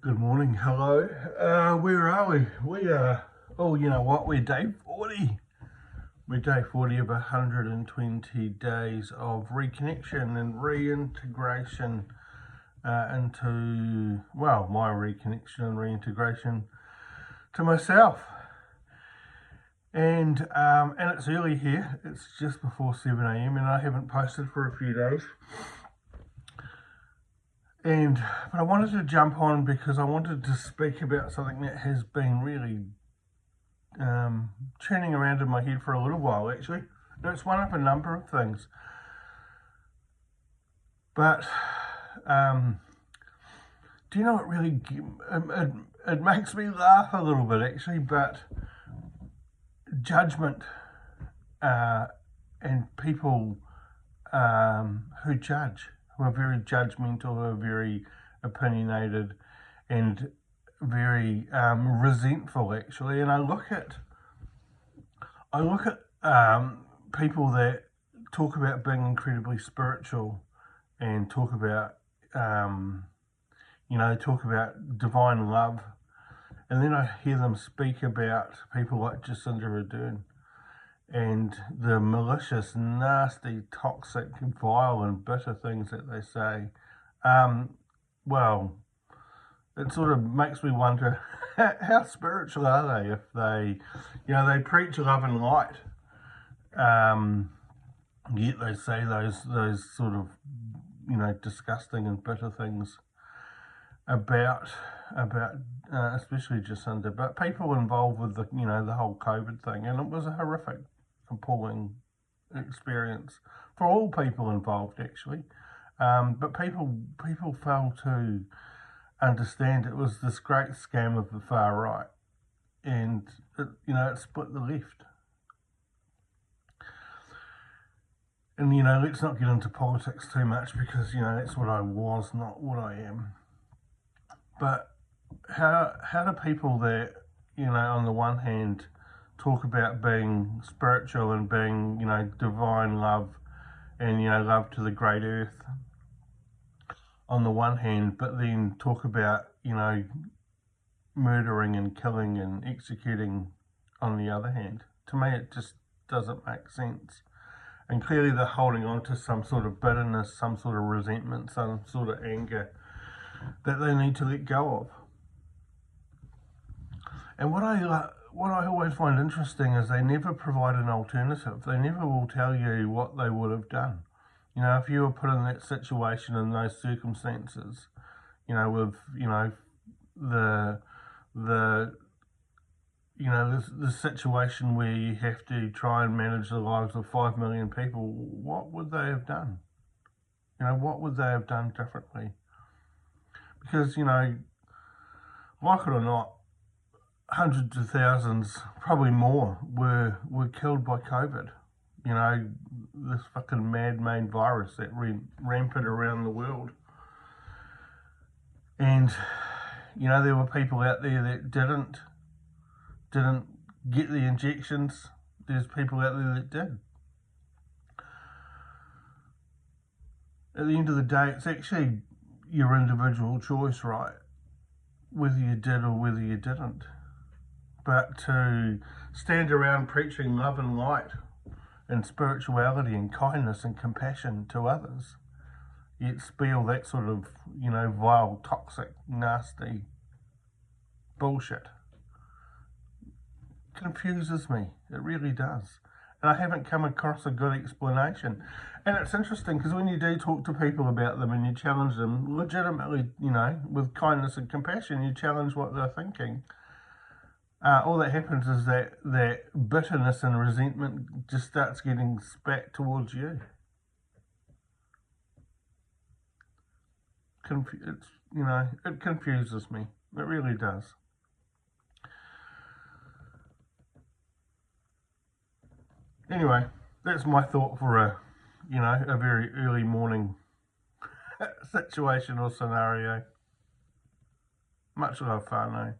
Good morning, hello. Where are we? We are, oh, you know what? We're day 40. We're day 40 of 120 days of reconnection and reintegration into, well, my reconnection and reintegration to myself. And it's early here. It's just before 7 a.m. and I haven't posted for a few days. But I wanted to jump on because I wanted to speak about something that has been really churning around in my head for a little while, actually. It's one of a number of things. But do you know what really, it makes me laugh a little bit, actually, but judgment and people who judge, who are very judgmental, who are very opinionated and very resentful, actually. And I look at people that talk about being incredibly spiritual and talk about talk about divine love, and then I hear them speak about people like Jacinda Ardern and the malicious, nasty, toxic, vile and bitter things that they say. Well, it sort of makes me wonder, how spiritual are they if they preach love and light, yet they say those sort of, disgusting and bitter things about especially Jacinda, but people involved with the whole COVID thing, and it was a horrific, appalling experience for all people involved, actually. But people fail to understand it was this great scam of the far right, and it split the left. And let's not get into politics too much because that's what I was, not what I am. But how do people that on the one hand talk about being spiritual and being divine love and love to the great earth on the one hand, but then talk about murdering and killing and executing on the other hand? To me, it just doesn't make sense. And clearly they're holding on to some sort of bitterness, some sort of resentment, some sort of anger that they need to let go of. And what I always find interesting is they never provide an alternative. They never will tell you what they would have done. If you were put in that situation, in those circumstances, with the situation where you have to try and manage the lives of 5 million people, what would they have done? What would they have done differently? Because, like it or not, hundreds of thousands, probably more, were killed by COVID. This fucking man-made virus that ran rampant around the world. And, there were people out there that didn't get the injections. There's people out there that did. At the end of the day, it's actually your individual choice, right? Whether you did or whether you didn't. But to stand around preaching love and light and spirituality and kindness and compassion to others, yet spill that sort of, vile, toxic, nasty bullshit, confuses me. It really does. And I haven't come across a good explanation. And it's interesting because when you do talk to people about them and you challenge them legitimately, with kindness and compassion, you challenge what they're thinking. All that happens is that bitterness and resentment just starts getting spat towards you. It confuses me. It really does. Anyway, that's my thought for a very early morning situation or scenario. Much love, whānau.